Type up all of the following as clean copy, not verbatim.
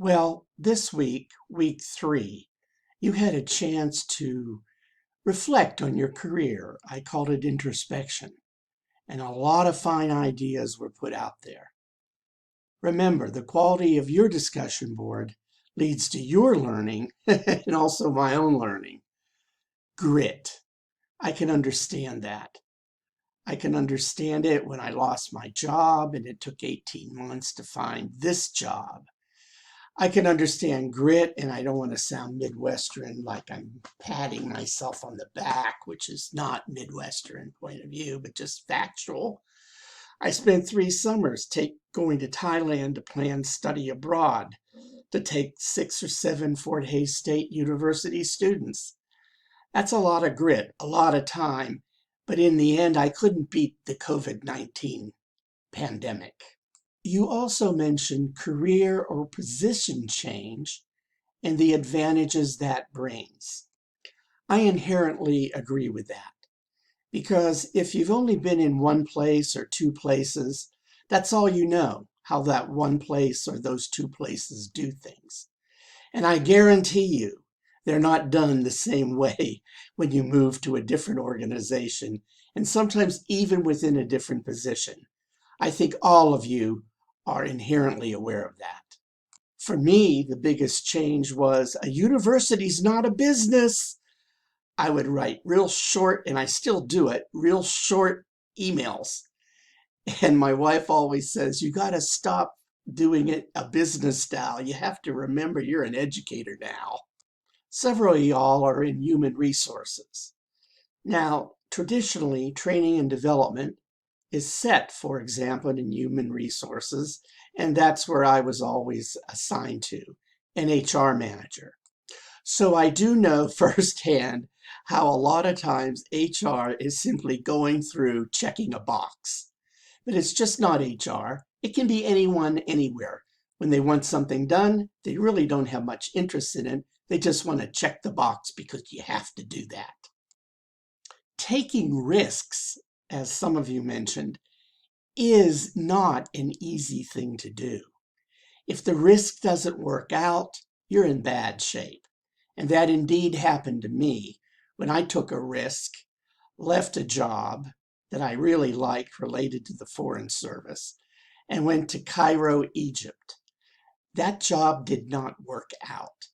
Well, this week, week 3, you had a chance to reflect on your career. I called it introspection, and a lot of fine ideas were put out there. Remember, the quality of your discussion board leads to your learning and also my own learning. Grit. I can understand that. I can understand it when I lost my job and it took 18 months to find this job. I can understand grit, and I don't want to sound Midwestern like I'm patting myself on the back, which is not Midwestern point of view, but just factual. I spent 3 summers going to Thailand to plan study abroad to take 6 or 7 Fort Hays State University students. That's a lot of grit, a lot of time, but in the end, I couldn't beat the COVID-19 pandemic. You also mentioned career or position change and the advantages that brings. I inherently agree with that because if you've only been in one place or 2 places, that's all you know, how that one place or those 2 places do things. And I guarantee you, they're not done the same way when you move to a different organization and sometimes even within a different position. I think all of you are inherently aware of that. For me, the biggest change was a university's not a business. I would write real short, and I still do it, real short emails. And my wife always says, you got to stop doing it a business style. You have to remember you're an educator now. Several of y'all are in human resources. Now, traditionally, training and development is set, for example, in human resources, and that's where I was always assigned to, an HR manager. So I do know firsthand how a lot of times HR is simply going through checking a box. But it's just not HR. It can be anyone, anywhere. When they want something done, they really don't have much interest in it. They just want to check the box because you have to do that. Taking risks, as some of you mentioned, is not an easy thing to do. If the risk doesn't work out, you're in bad shape. And that indeed happened to me when I took a risk, left a job that I really liked related to the Foreign Service, and went to Cairo, Egypt. That job did not work out.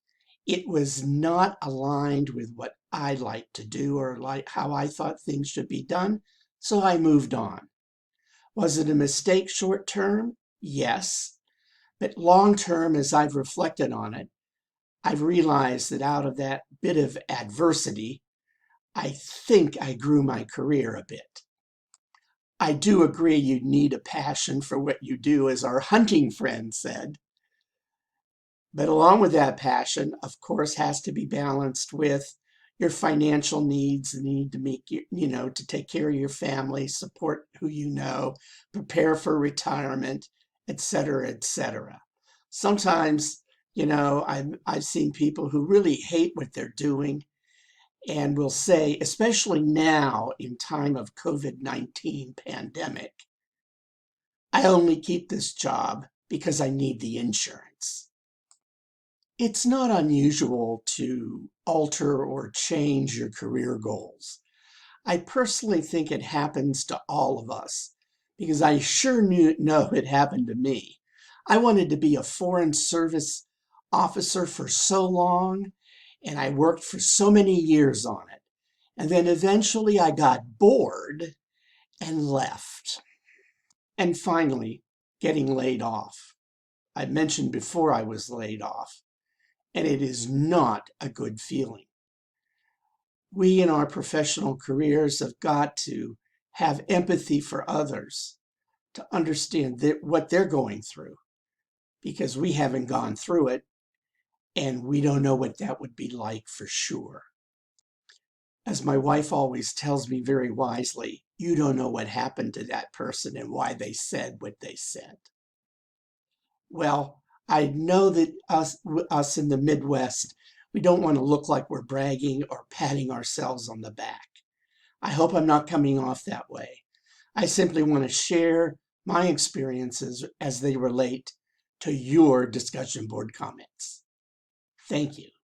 It was not aligned with what I liked to do or like how I thought things should be done, so I moved on. Was it a mistake short term? Yes. But long term, as I've reflected on it, I've realized that out of that bit of adversity, I think I grew my career a bit. I do agree you need a passion for what you do, as our hunting friend said. But along with that passion, of course, has to be balanced with your financial needs, the need to make to take care of your family, support who you know, prepare for retirement, etc., etc. Sometimes, I've seen people who really hate what they're doing and will say, especially now in time of COVID-19 pandemic, I only keep this job because I need the insurance. It's not unusual to alter or change your career goals. I personally think it happens to all of us because I sure know it happened to me. I wanted to be a foreign service officer for so long, and I worked for so many years on it. And then eventually I got bored and left. And finally, getting laid off. I mentioned before I was laid off, and it is not a good feeling. We in our professional careers have got to have empathy for others to understand what they're going through because we haven't gone through it and we don't know what that would be like for sure. As my wife always tells me very wisely, you don't know what happened to that person and why they said what they said. Well, I know that us in the Midwest, we don't want to look like we're bragging or patting ourselves on the back. I hope I'm not coming off that way. I simply want to share my experiences as they relate to your discussion board comments. Thank you.